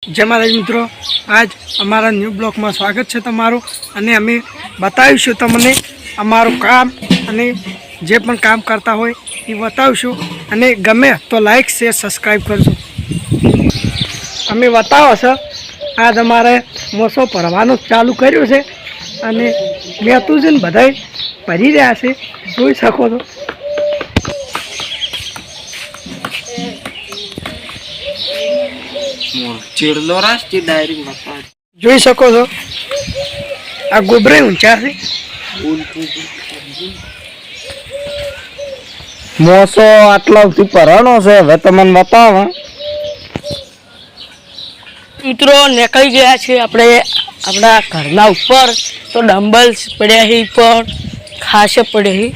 जय महाराज मित्रों, आज अमारा न्यू ब्लॉक में स्वागत है तमारू। अने अमे बतावीशुं तमने अमारू काम अने जे पण काम करता होय ए बतावीशुं। अने गमे तो लाइक शेर सब्सक्राइब करजो। अमे बतावो छे आज अमारे मोसो भरवानुं चालू कर्युं छे अने मेतुजीने बधाय भरी रह्या छे, जोई शको छो। જોઈ શકો છો આ ગોબરે ઊંચા છે મોસો આટલા સુધી ભરાણો છે। હવે તમને બતાવો મિત્રો નીકળી ગયા છે આપણે આપણા ઘરના ઉપર। તો ડમ્બલ્સ પડ્યા છે પણ ખાસે પડે છે।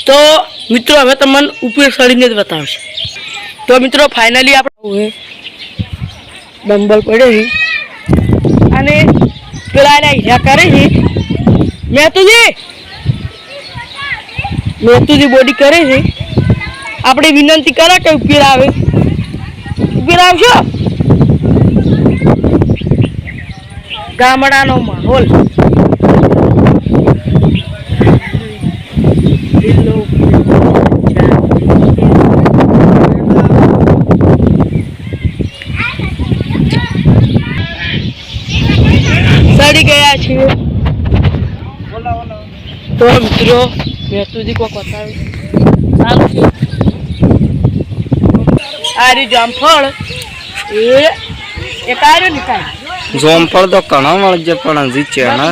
તો મિત્રો હવે તમને ઉપર ચડીને જ બતાવશે। तो मित्रों फाइनली आप डम्बल पड़े ही अने पेला हीरा करे ही मेतुजी बॉडी करे ही। आपणे विनंती करा के ऊपर आवे, ऊपर आवशो। गामडानो माहौल चढ़ी गया छे। तो मित्रों मेतुजी को बतावे सारू छे। आरी जामफळ ए कार्य निकाय जामफळ तो घणा मळजे पण हजी चेना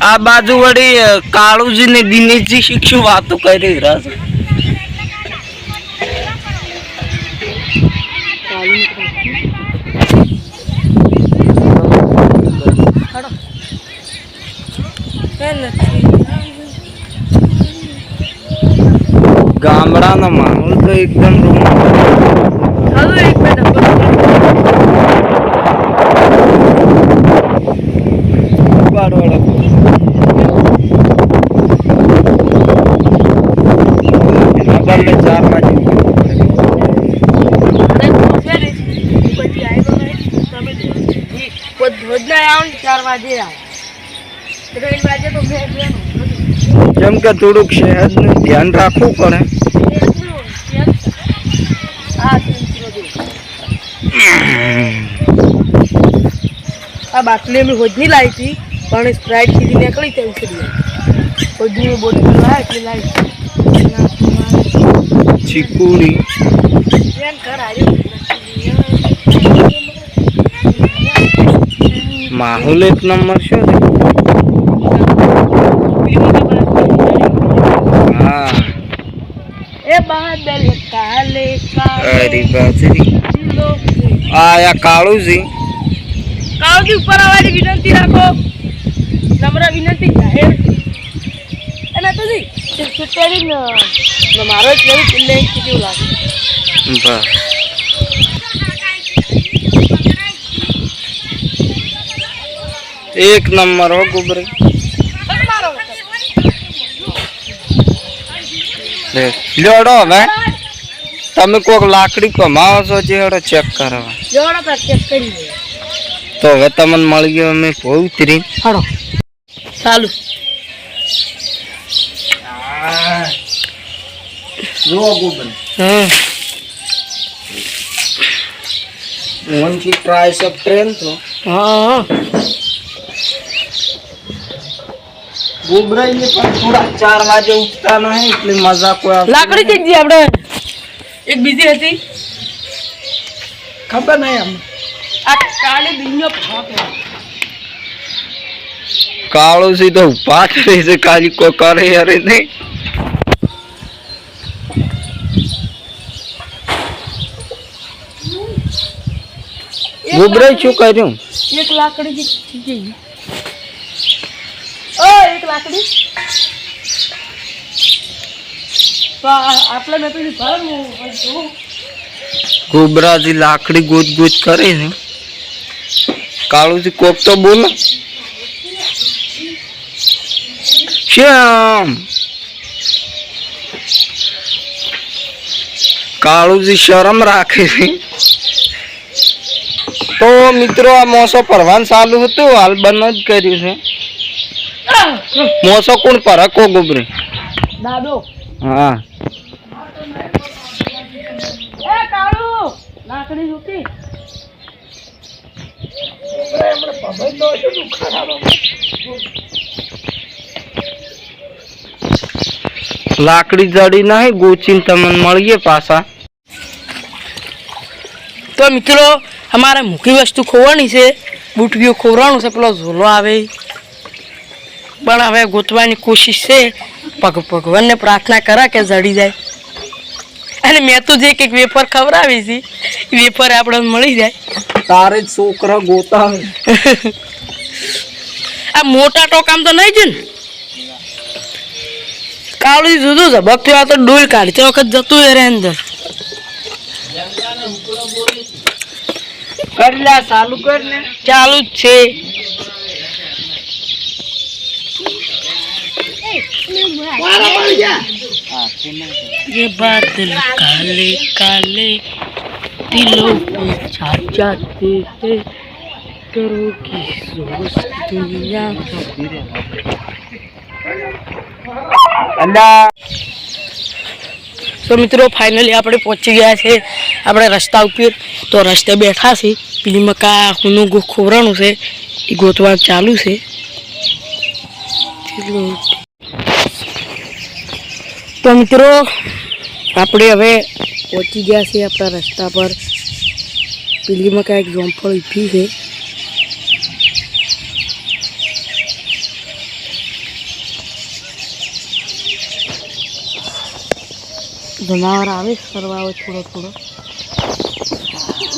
आ बाजू वडी काळूजी ने दिनेशजी शिक्षु वातो करी रहा छे। गामडानो माहौल तो एकदम जम के थोड़ुक शहर नु ध्यान राखवू पड़े। आ बाटली में होजनी लाई थी पण स्प्राइट सीधी निकली ते उछड़ी होजनी में बोतल लाई थी लाई चिकुड़ी ट्रेन कर आयो। माहौल एक नंबर छे। हाँ ए बादल काले अरे बाजरी आया काळूजी काळूजी ऊपर आवानी विनंती राखो, नम्र विनंती जाहेर। एना तो जी छुट्टी न मारो चले चिल्ले किती लागे बस एक नंबर हो गोबरे। जोड़ो હવે તમે કોક લાકડી કમાવો છો જે હડો ચેક કરવા જોડો તો ચેક કરી લે। તો હવે તમને મળી ગયો અમે ઉતરી હડો ચાલુ જો ગોબરે। वन की ट्राई सब ट्रेन तो हां गोबराई ने पण थोड़ा 4 वाजे उठता नहीं એટલે મજા કોઈ લાકડી ચેક જી આપણે એક બીજી હતી ખબર નહીં અમને આ કાળી દિનનો ભાગ કાળો સી તો પાછ રહી છે કાલી કો કરે અરે નહીં गोबराई શું કર્યું। એક લાકડી જી ગઈ ओ एक लाकड़ी तो आपले में तो भर गोबराजी लाकड़ी गोज गोज करे है। काळूजी कोक तो बोल श्याम કાળુજી શરમ રાખે છે. તો મિત્રો આ મોસો ભરવાનું ચાલુ હતું, હાલ બંધ જ કર્યું છે. મોસો કોણ પર કો ગોબરે દાદો હા એ કાળુ લાકડી જોતી લાકડી જડી નહીં ગોચીને તમને મળીએ પાછા. તો મિત્રો અમારે મૂકી વસ્તુ ખોવાની છે, બુટકીઓ ખોરવાનું છે, પેલો ઝોલો આવે પણ હવે ગોતવાની કોશિશ છે. ભગવાનને પ્રાર્થના કરા કે જડી જાય. અને મેં તો જે કંઈક વેફર ખવડાવી છે વેફર આપણે મળી જાય. તારે જ છોકરા ગોતા આ મોટા ટોકામ તો નહીં છે ને કાળું જુદું છે ભક્તિ આ તો ડોલ કાઢી તે વખત જતું રે અંદર કરલા ચાલુ કર ને. ચાલુ જ છે. ये बादल काले काले दिलों पे छा जाते हैं करो की सोच दुनिया તો મિત્રો ફાઇનલી આપણે પહોંચી ગયા છે આપણે રસ્તા ઉપર. તો રસ્તે બેઠા છે, પેલી મકા હુનું ખોરાનું છે એ ગોતવા ચાલુ છે. તો મિત્રો આપણે હવે પહોંચી ગયા છે આપણા રસ્તા પર. પેલી મકા એક જોમફળ ઊભી છે. જનાવર આવે ફરવા આવે થોડો થોડો.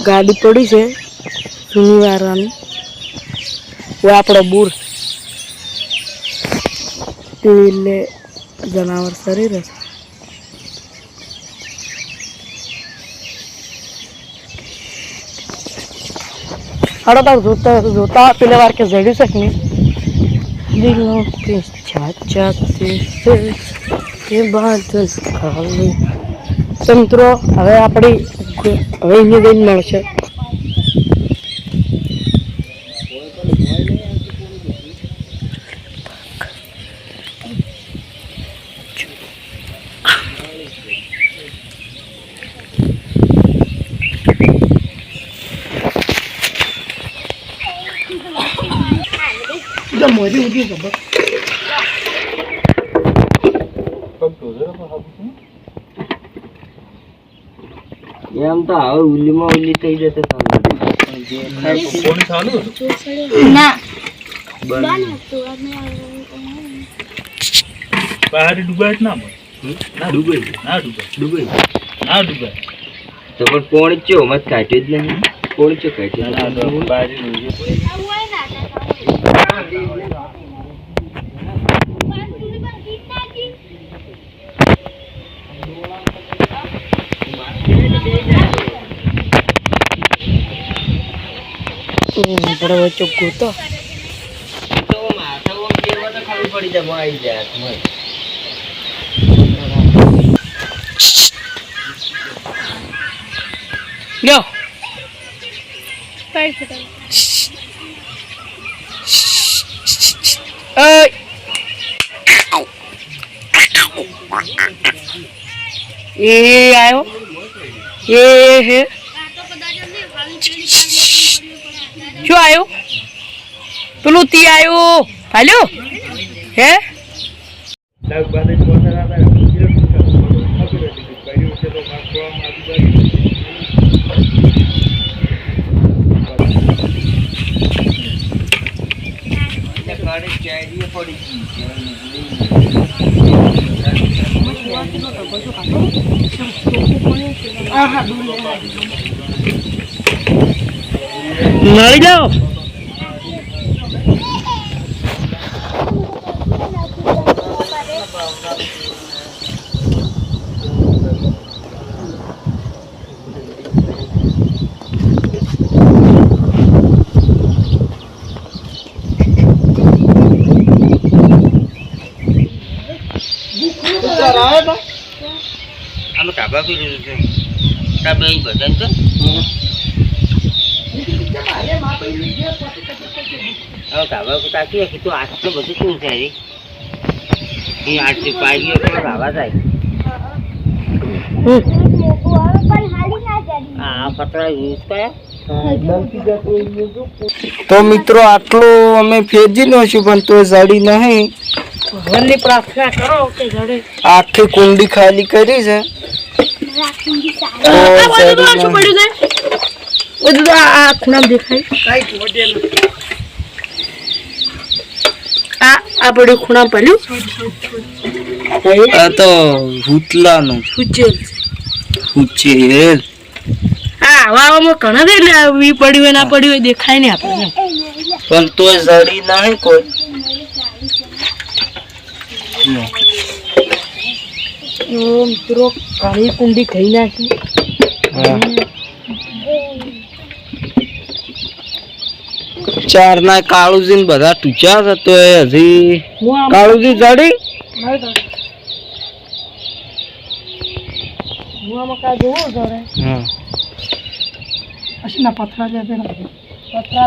ગાડી પડી છે શનિવારની, वो આપણો બુર એટલે જનાવર સરી રહેશે. હડો તાર જોતા જોતા પેલા વાર કે જડ્યું છે કે નહીં દિલો કે ચાચાતે કે બાદલ કાલે. તો મિત્રો હવે આપણી હવે અહીંયા જઈને મળશે. મોદી ઉઠી ખબર એમ તો હવે ઉલીમાં ઉલી થઈ જશે. ના બહાર ડૂબાય ના ના ડૂબાય ના ડૂબાય ના ડૂબાય તો પણ કોણ ચો મત કાઢ્યો જ નહીં. કોણ ચો કાઢ્યો બરાબર ચોખ્ખું તો ખબર પડી જાય આવી જાય. લ્યો એ આવ્યો એ હે શું આવ્યું પેલું તી આવ્યું હાલ્યો હે મળી જાઓ. આમાં ધાબા પી રહ્યું છે ધાબા અહીં બધા છે હવે ધાબા પર તાકીએ કે તું આટલું બધું શું છે એ આટલી પાઈ ગયો ધાબા થાય આ પતરા યુઝ કર્યા તો મિત્રો આટલું અમે ફેરજી નશું પણ તો જડી નહીં ભગવાનની પ્રાર્થના કરો કે જડે. આખી કુંડી ખાલી કરી છે આ બધું તો શું પડ્યું છે? બધું તો આ ખૂણામાં દેખાય. આ પડ્યું ખૂણામાં પડ્યું. આ તો હુતલાનું ઉચેલ ઉચેલ હા હવામાં ઘણા દે એટલે વી પડ્યું હોય ના પડ્યું હોય દેખાય નહીં આપણે એમ. પણ તો જડી નહીં કોઈ તો મિત્રો ઘણી કુંડી ખાઈ નાખી. ચાર ના કાળુજી ને બધા ટૂચ્યા છે તો એ હજી કાળુજી જડી પથરા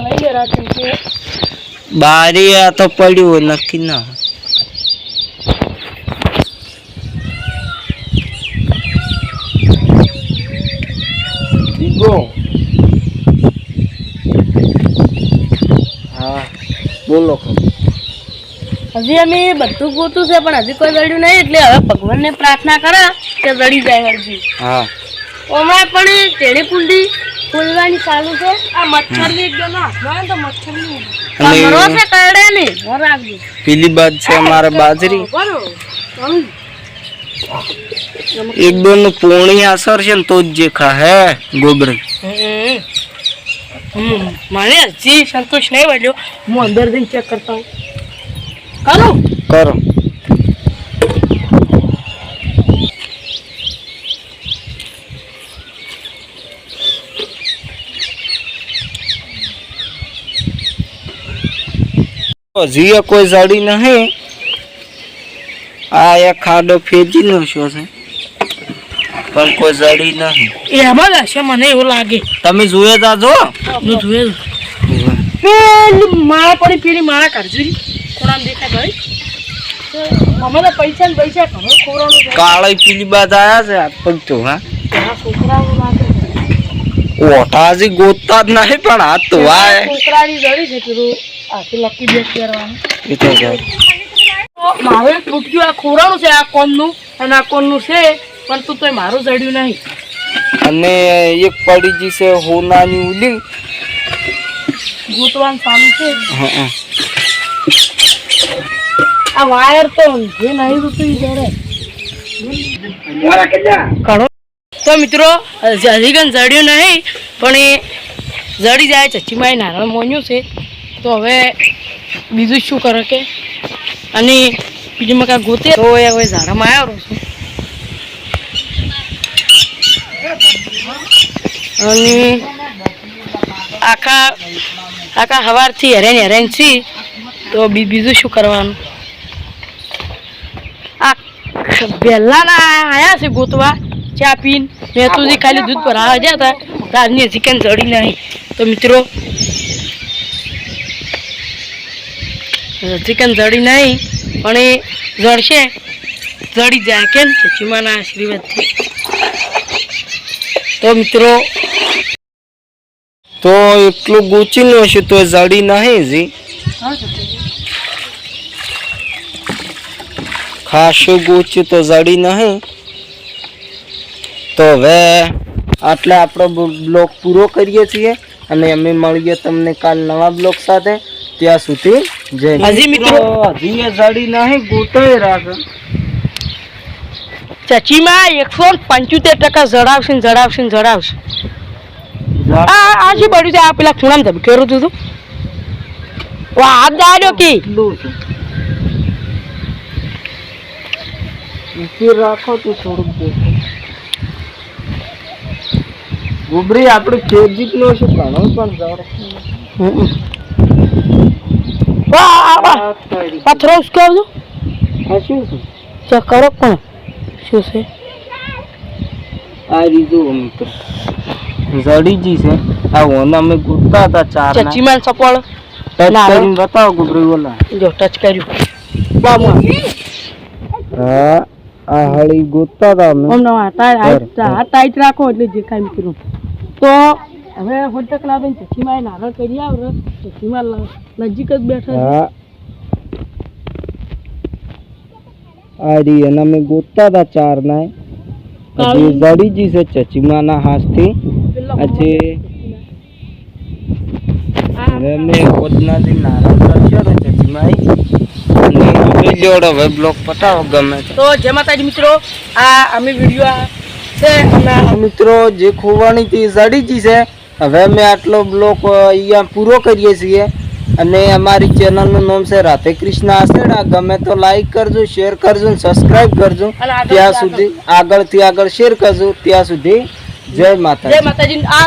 લઈ લે રાખે છે. બારી આ તો પડ્યું હોય નક્કી ના હા બોલો હજી અમે બધું ગોતું છે પણ હજી કોઈ જડ્યું નહીં એટલે હવે ભગવાનને પ્રાર્થના કરા કે જડી જાય હરજી. હા ઓમાં પણ તેની કુંડી ખોલવાની ચાલુ છે. આ મચ્છરની એકદમ હાથમાં તો મચ્છરની મરો છે કરડે નહીં ઘર રાખજો. પેલી બાદ છે અમારે બાજરી એક દો નું પોણી અસર છે ને તો જ જે ખા હે ગોબરી મને હજી સંતોષ નહીં મળ્યો. હું અંદર જઈને ચેક કરતા હું કરું. કરો હજી કોઈ જડી નહીં આ એક ખાડો ફેજી નો શો છે પણ કોઈ જડી નહીં એમાં જ હશે મને એવું લાગે. તમે જોયે જાજો હું જોયેલું પેલી માળા પડી પેલી માળા કાઢજો કોણામ દેખાય ભાઈ. અમે તો પૈસા ને પૈસા ઘણો ખોરાનું કાળી પીલી બાદ આયા છે હાથ પગ તો હા છોકરાઓ લાગે ઓઠા હજી ગોતતા જ નહીં પણ હાથ તો વાય છોકરાની જડી છે પેલું આખી લકી બેસ પહેરવાનું. એ તો જાય મારે એક બુટક્યું આ ખોરાનું છે આ કોનનું અને આ કોનનું છે પણ તું તોય મારું જડ્યું નહીં. અને એક પડી જી છે હોનાની ઉલી ગોતવાનું ચાલુ છે. હા આ વાયર તો જે નહીં રૂતું જડે ઘણો. તો મિત્રો હજી કન જડ્યું નહીં પણ એ જડી જાય ચચીમાં નારણ મોન્યું છે તો હવે બીજું શું કરે કે અને બીજું મકા ગોતે તો એ હવે ઝાડામાં આવ્યો છું અને આખા સવારથી હેરાન છી તો બીજું શું કરવાનું. આ પહેલાના આવ્યા છે ગોતવા ચા પીને મેં તો ખાલી દૂધ પર આવ્યા ગયા હતા રાજની ચિકન જડી નહીં. તો મિત્રો ચિકન જડી નહીં પણ એ જડશે જડી જાય કેમ ચીમાના આશીર્વાદથી. તો મિત્રો તો એટલું ગૂંચી નું હશે તો જડી નહીં જી ખાસું ગૂંચ્યું તો જડી નહીં. તો હવે આટલે આપણો બ્લોગ પૂરો કરીએ છીએ અને અમે મળીએ તમને કાલ નવા બ્લોગ સાથે. ત્યાં સુધી જય હજી મિત્રો હજી એ જડી નહીં ગોતોય રાખે ચચીમાં 175% જડાવશે જડાવશે જડાવશે. આ શું પડ્યું છે આ પેલા ખૂણામાં ધબકેરું હતું હાથ દાડ્યો કે રાખો તો થોડુંક દેખો ગોબરી આપણે ખેજી નો છે ઘણો પણ પથરો ઉસકાવજો. શું છે ચેક કરો પણ શું છે આ રીજો મિત્રો જડીજી છે આ ઓને અમે ગોતતા હતા ચાર ના ચચીમાન સપોળ ટચ ના, કરીને બતાવો ગુબરી ઓલા જો ટચ કર્યું બાબુ હા આ હળી ગોતતા હતા અમે હમણાં હાથ ટાઈટ રાખો એટલે જે કાંઈ કર્યું તો હવે હોટક લાવીને ચચીમાં નારળ કરી આવે ચચીમાં નજીક જ બેઠા છે. હા આ રી એને અમે ગોતતા હતા ચાર ના હજી જડીજી છે ચચીમાના હાથથી આજે હવે અમે ઓદનાથી નારાજ કરશો તો ચચીમાઈ અને હવે જોડો હવે બ્લોક પતાવો ગમે તે. તો જય માતાજી મિત્રો આ અમે વિડીયો છે અમે મિત્રો જે ખોવાની હતી જડીજી છે હવે અમે આટલો બ્લોક અહીંયા પૂરો કરીએ છીએ અને અમારી ચેનલનું નામ છે રાધે કૃષ્ણ આસેડા. ગમે તો લાઈક કરજો, શેર કરજો અને સબસ્ક્રાઇબ કરજો. અને ત્યાં સુધી આગળથી આગળ શેર કરજો. ત્યાં સુધી જય માતા. જય માતાજી. આ